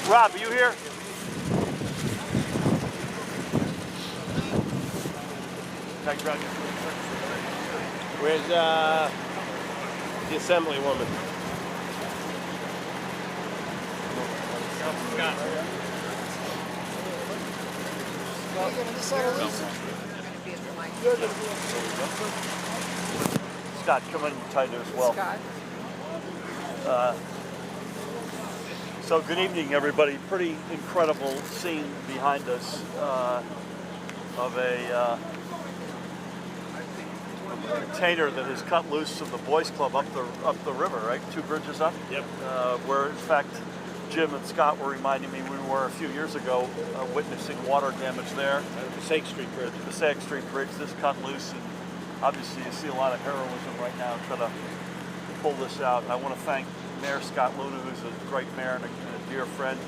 Rob, are you here? Where's the assemblywoman? Scott, come in tighter as well. So good evening, everybody. Pretty incredible scene behind us of a container that has cut loose from the Boys Club up the river, right? 2 bridges up. Yep. Where in fact Jim and Scott were reminding me we were a few years ago witnessing water damage there. The Passaic Street Bridge. The Passaic Street Bridge. This cut loose, and obviously you see a lot of heroism right now trying to pull this out. I want to thank Mayor Scott Luna, who's a great mayor and a dear friend,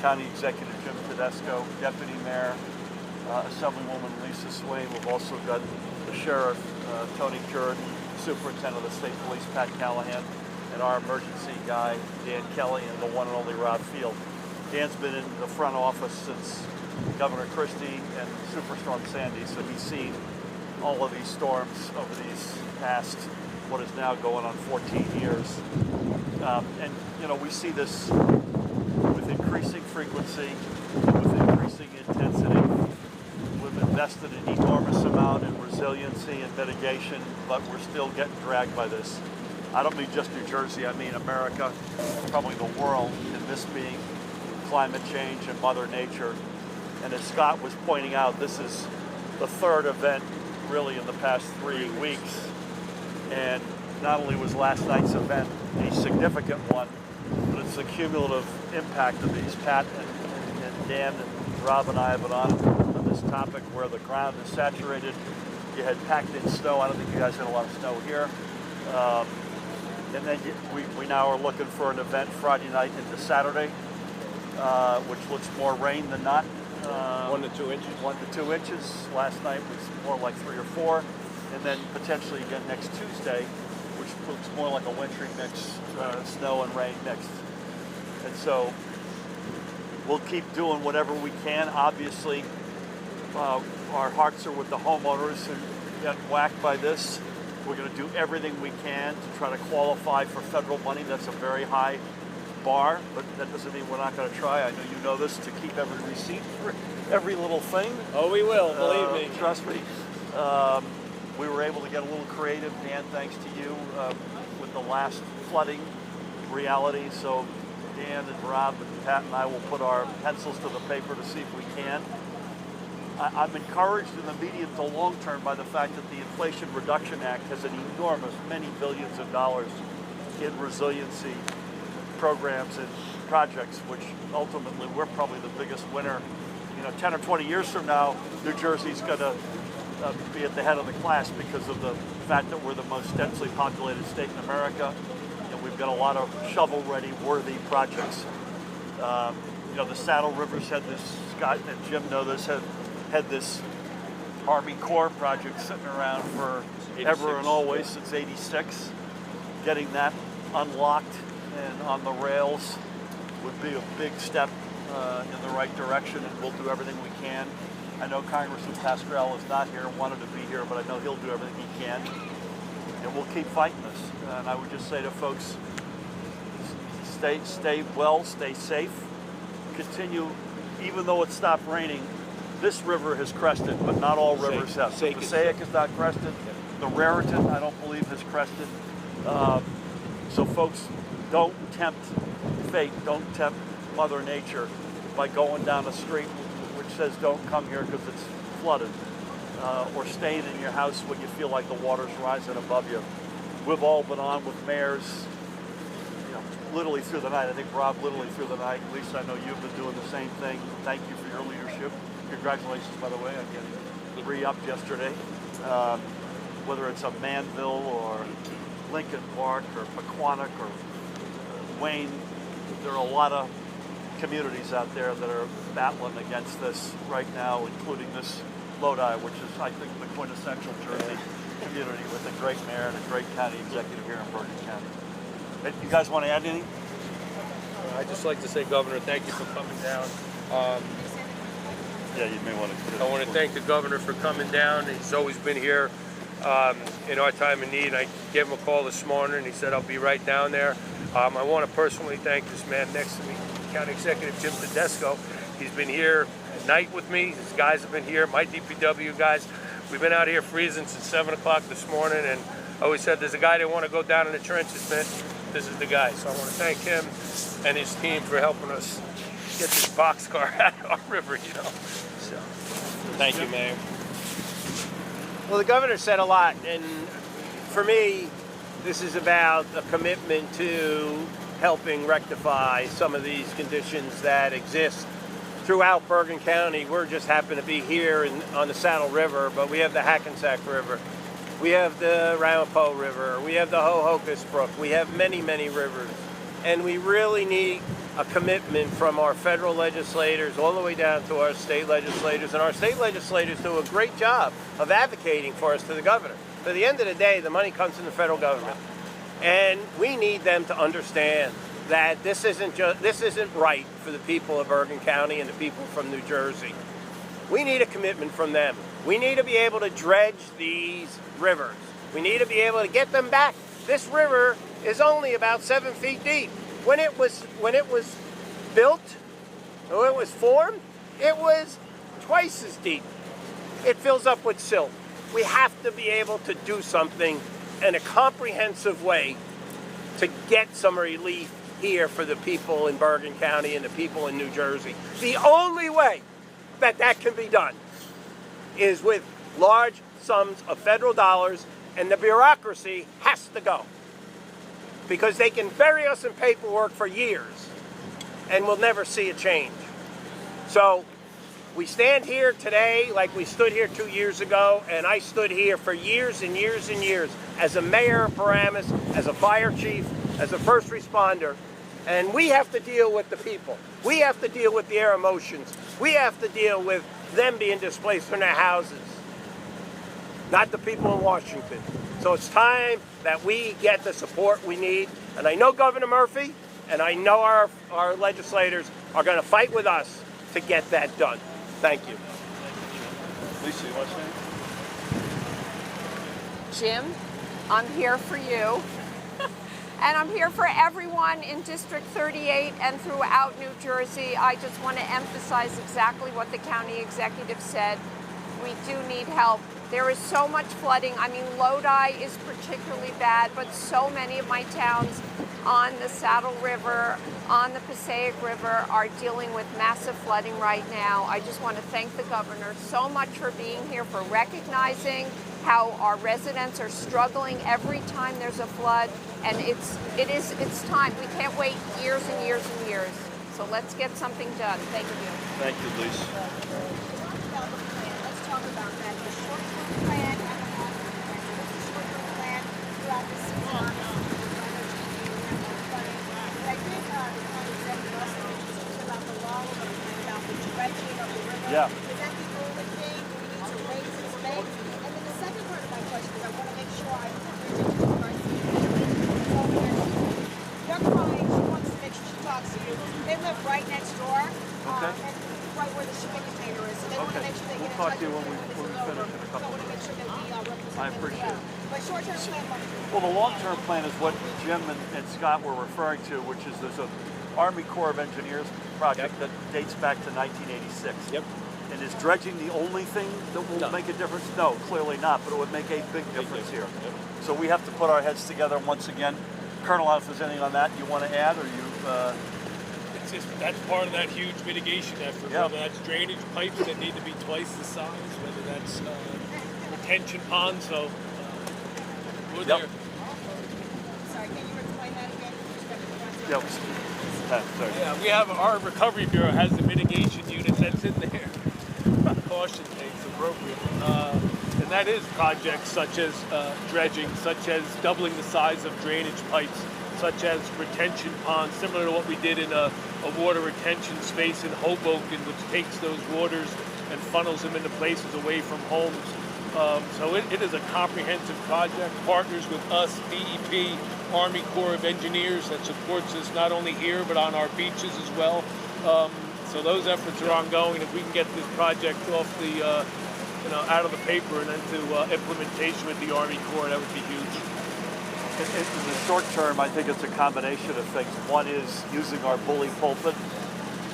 County Executive Jim Tedesco, Deputy Mayor, Assemblywoman Lisa Swain. We've also got the Sheriff, Tony Curran, Superintendent of the State Police, Pat Callahan, and our emergency guy, Dan Kelly, and the one and only Rob Field. Dan's been in the front office since Governor Christie and Superstorm Sandy, so he's seen all of these storms over these past, what is now going on 14 years. And, you know, we see this with increasing frequency, with increasing intensity. We've invested an enormous amount in resiliency and mitigation, but we're still getting dragged by this. I don't mean just New Jersey, I mean America, probably the world, and this being climate change and Mother Nature. And as Scott was pointing out, this is the 3rd event really in the past 3 weeks. And not only was last night's event a significant one, but it's the cumulative impact of these. Pat and Dan and Rob and I have been on this topic where the ground is saturated. You had packed in snow. I don't think you guys had a lot of snow here. And then we now are looking for an event Friday night into Saturday, which looks more rain than not. 1 to 2 inches. 1 to 2 inches. Last night was more like 3 or 4. And then potentially again next Tuesday, which looks more like a wintry mix, snow and rain mixed. And so we'll keep doing whatever we can. Obviously, our hearts are with the homeowners who got whacked by this. We're going to do everything we can to try to qualify for federal money. That's a very high bar, but that doesn't mean we're not going to try. I know you know this, to keep every receipt for every little thing. Oh, we will, believe me. Trust me. We were able to get a little creative, Dan, thanks to you, with the last flooding reality. So Dan and Rob and Pat and I will put our pencils to the paper to see if we can. I'm encouraged in the medium to long term by the fact that the Inflation Reduction Act has an enormous, many billions of dollars in resiliency programs and projects, which ultimately we're probably the biggest winner. You know, 10 or 20 years from now, New Jersey's going to be at the head of the class because of the fact that we're the most densely populated state in America, and we've got a lot of shovel-ready, worthy projects. You know, the Saddle Rivers had this, Scott and Jim know this, had this Army Corps project sitting around for 86. Ever and always, since '86. Getting that unlocked and on the rails would be a big step in the right direction, and we'll do everything we can. I know Congressman Pascrell is not here, wanted to be here, but I know he'll do everything he can, and we'll keep fighting this. And I would just say to folks, stay well, stay safe, continue, even though it stopped raining, this river has crested, but not all rivers have. The Passaic is not crested. The Raritan, I don't believe, has crested. So folks, don't tempt fate, don't tempt Mother Nature by going down a street which says don't come here because it's flooded, or staying in your house when you feel like the water's rising above you. We've all been on with mayors, you know, literally through the night. I think Rob literally through the night. Lisa, I know you've been doing the same thing. Thank you for your leadership. Congratulations, by the way, on getting re-upped yesterday. Whether it's a Manville or Lincoln Park or Pequannock or Wayne, there are a lot of communities out there that are battling against this right now, including this Lodi, which is, I think, the quintessential Jersey community with a great mayor and a great county executive here in Bergen County. You guys want to add anything? I'd just like to say, Governor, thank you for coming down. Yeah, you may want to. I want to thank the governor for coming down. He's always been here in our time of need. I gave him a call this morning, and he said, I'll be right down there. I want to personally thank this man next to me, County Executive Jim Tedesco. He's been here at night with me. His guys have been here, my DPW guys. We've been out here freezing since 7 o'clock this morning, and I always said, there's a guy that want to go down in the trenches, man. This is the guy. So I want to thank him and his team for helping us get this boxcar out of our river, you know. So, thank you, Mayor. Well, the governor said a lot, and for me, this is about a commitment to helping rectify some of these conditions that exist throughout Bergen County. We're just happen to be here on the Saddle River, but we have the Hackensack River. We have the Ramapo River. We have the Hohokus Brook. We have many, many rivers. And we really need a commitment from our federal legislators all the way down to our state legislators. And our state legislators do a great job of advocating for us to the governor. But at the end of the day, the money comes from the federal government. And we need them to understand that this isn't right for the people of Bergen County and the people from New Jersey. We need a commitment from them. We need to be able to dredge these rivers. We need to be able to get them back. This river is only about 7 feet deep. When it was built, or it was formed, it was twice as deep. It fills up with silt. We have to be able to do something in a comprehensive way to get some relief here for the people in Bergen County and the people in New Jersey. The only way that can be done is with large sums of federal dollars, and the bureaucracy has to go. Because they can bury us in paperwork for years and we'll never see a change. So we stand here today like we stood here 2 years ago, and I stood here for years and years and years as a mayor of Paramus, as a fire chief, as a first responder, and we have to deal with the people. We have to deal with their emotions. We have to deal with them being displaced from their houses, not the people in Washington. So it's time that we get the support we need. And I know Governor Murphy and I know our legislators are going to fight with us to get that done. Thank you. Lisa, you want to say anything? Jim, I'm here for you. And I'm here for everyone in District 38 and throughout New Jersey. I just want to emphasize exactly what the county executive said. We do need help. There is so much flooding. I mean, Lodi is particularly bad, but so many of my towns on the Saddle River, on the Passaic River are dealing with massive flooding right now. I just want to thank the governor so much for being here, for recognizing how our residents are struggling every time there's a flood. And it's time. We can't wait years and years and years. So let's get something done. Thank you. Thank you, Lisa. Let's talk about that. The short-term plan and the long-term plan. What's the short-term plan throughout the season? But I think the county executive also mentioned about the long-term plan, about the dredging of the river. Yeah. Is that the only thing? Do we need to raise its banks? And then the second part of my question is I want to make sure I Your client, she wants to make sure she talks to you. They live right next door, Okay. and right where the shipping container is. So they want to Okay. make sure they We'll get in talk touch to you with when we them finish in a So couple I want to make sure that we represent I them as appreciate well. it. But short-term plan, long-term. Well, the long-term plan is what Jim and Scott were referring to, which is there's a Army Corps of Engineers project that dates back to 1986. Yep. And is dredging the only thing that will No. make a difference? No, clearly not, but it would make a big difference here. Yep. So we have to put our heads together once again. Colonel, if there's anything on that you want to add, or you... It's just, that's part of that huge mitigation effort, Yeah. whether that's drainage pipes that need to be twice the size, whether that's retention ponds, so we're Yep. there. Sorry, can you explain that again? with respect to the Yeah, project? sorry. Yeah, we have, our recovery bureau has the mitigation unit that's in there. Caution takes appropriate. And that is projects such as dredging, such as doubling the size of drainage pipes, such as retention ponds, similar to what we did in a water retention space in Hoboken, which takes those waters and funnels them into places away from homes. So it is a comprehensive project, partners with us, DEP, Army Corps of Engineers, that supports us not only here but on our beaches as well. So those efforts are ongoing. If we can get this project off the, out of the paper and into implementation with the Army Corps, that would be huge. In the short term, I think it's a combination of things. One is using our bully pulpit,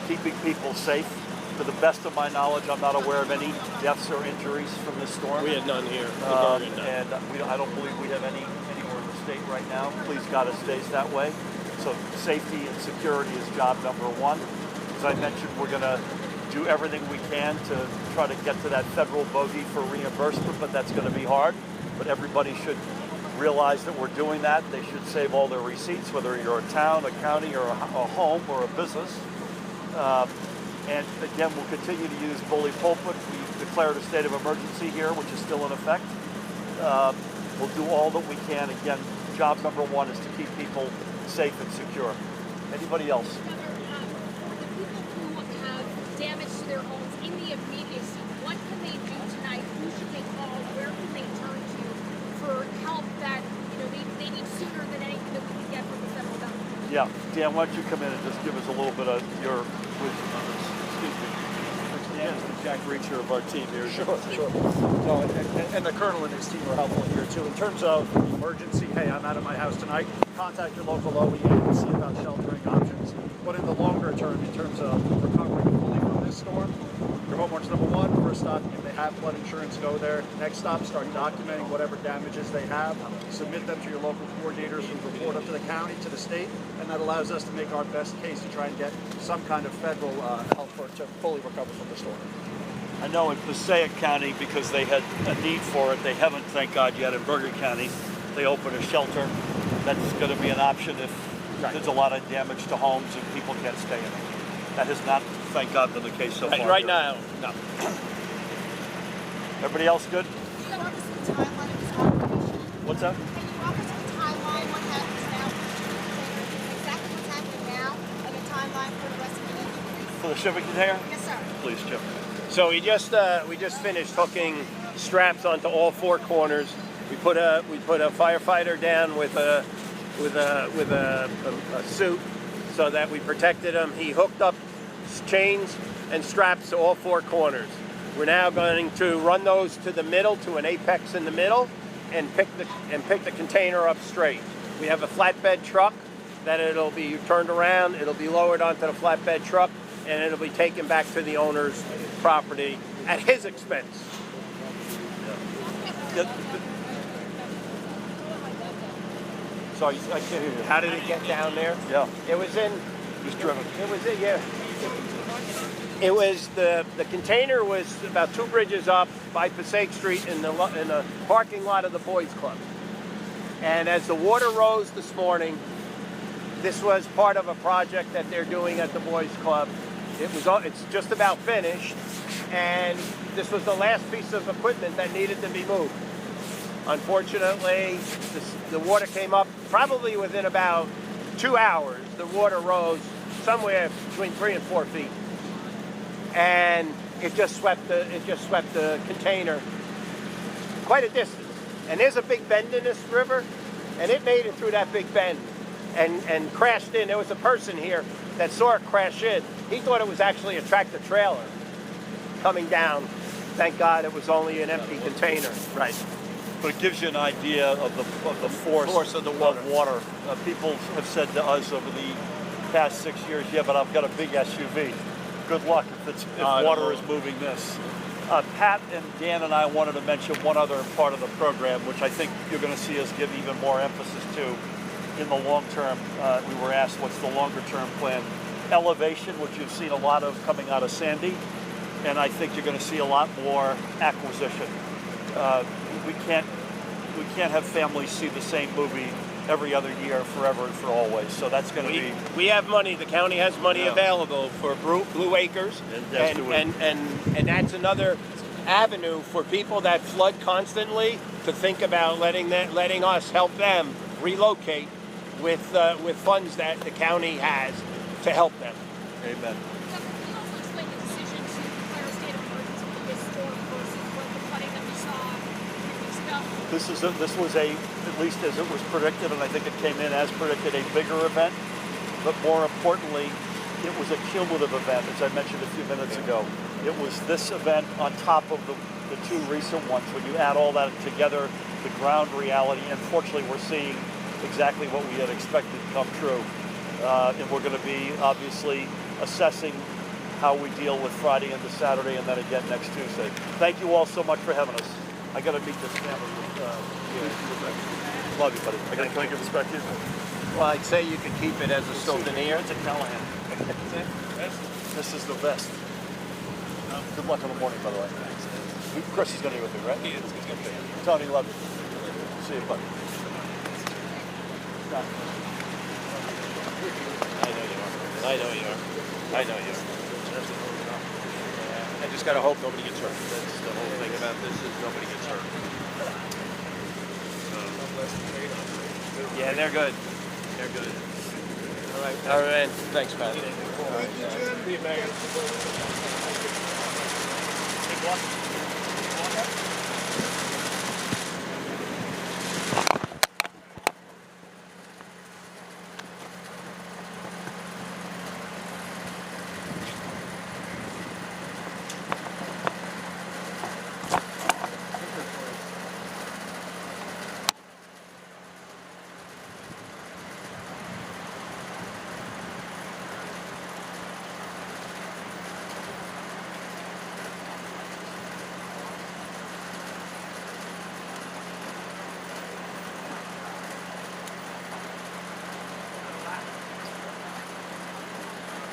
keeping people safe. To the best of my knowledge, I'm not aware of any deaths or injuries from this storm. We had none here. And I don't believe we have any anywhere in the state right now. Please God, it stays that way. So safety and security is job number one. As I mentioned, we're going to do everything we can to try to get to that federal bogey for reimbursement, but that's going to be hard. But everybody should realize that we're doing that. They should save all their receipts, whether you're a town, a county, or a home, or a business. And again, we'll continue to use bully pulpit. We've declared a state of emergency here, which is still in effect. We'll do all that we can. Again, job number one is to keep people safe and secure. Anybody else? The people who have damage to their homes in the immediacy, what can they do tonight? Who should they call? Where can they turn to for help that they need sooner than anything that we can get from the federal government? Yeah, Dan, why don't you come in and just give us a little bit of your wisdom on this? Excuse me. Dan is the Jack Reacher of our team here. Sure. No, and the Colonel and his team are helpful here too. In terms of emergency, hey, I'm out of my house tonight, contact your local OEM and see about sheltering options. But in the longer term, in terms of recovering fully from this storm, your homeowner's number one, first stop, if they have flood insurance, go there. Next stop, start documenting whatever damages they have, submit them to your local coordinators who report up to the county, to the state, and that allows us to make our best case to try and get some kind of federal help to fully recover from the storm. I know in Passaic County, because they had a need for it, they haven't, thank God, yet in Bergen County. They opened a shelter. That's going to be an option if there's a lot of damage to homes and people can't stay in it. That has not, thank God, been the case so far. Right now, no. Everybody else good? Can you walk us through the timeline of this operation? What's that? Can you walk us through the timeline, what happens now, exactly what's happening now, and the timeline for the rest of the increase? For the shipping container? Yes, sir. Please, Jim. So we just finished hooking straps onto all four corners. We put a firefighter down with a suit so that we protected him. He hooked up chains and straps to all four corners. We're now going to run those to the middle, to an apex in the middle, and pick the container up straight. We have a flatbed truck that it'll be turned around, it'll be lowered onto the flatbed truck, and it'll be taken back to the owner's property at his expense. Sorry, I can't hear you. How did it get down there? Yeah. It was in. Just driven. It was in. Yeah. It was the container was about 2 bridges up by Passaic Street in the parking lot of the Boys Club. And as the water rose this morning, this was part of a project that they're doing at the Boys Club. It's just about finished, and this was the last piece of equipment that needed to be moved. Unfortunately, the water came up probably within about 2 hours. The water rose somewhere between 3 and 4 feet, and it just swept the container quite a distance. And there's a big bend in this river, and it made it through that big bend and crashed in. There was a person here that saw it crash in. He thought it was actually a tractor trailer coming down. Thank God it was only an empty container. Right. But it gives you an idea of the force of the water. People have said to us over the past 6 years, yeah, but I've got a big SUV. Good luck if water is moving this. Pat and Dan and I wanted to mention one other part of the program, which I think you're going to see us give even more emphasis to in the long term. We were asked what's the longer term plan. Elevation, which you've seen a lot of coming out of Sandy, and I think you're going to see a lot more acquisition. We can't have families see the same movie every other year, forever and for always. So that's going to be. We have money. The county has money available for Blue Acres, and that's another avenue for people that flood constantly to think about letting us help them relocate with funds that the county has to help them. Amen. Can you also explain the decision to declare a state of emergency for this storm versus what the flooding that we saw This was at least as it was predicted, and I think it came in as predicted, a bigger event. But more importantly, it was a cumulative event, as I mentioned a few minutes ago. It was this event on top of the two recent ones. When you add all that together, the ground reality, unfortunately, we're seeing exactly what we had expected to come true. And we're going to be obviously assessing how we deal with Friday into Saturday and then again next Tuesday. Thank you all so much for having us. I got to meet this family. Love you, buddy. Can I give this back to you? Well, I'd say you could keep it as a souvenir. It's a Callahan. This is the best. Good luck in the morning, by the way. Chris is going to be with me, right? He is. He's going to be. Tony, love you. See you, buddy. I know you are. I know you are. I just gotta hope nobody gets hurt. That's the whole thing about this, is nobody gets hurt. Yeah, they're good. They're good. All right, man. Thanks, Pat. See you, Mayor. Good luck.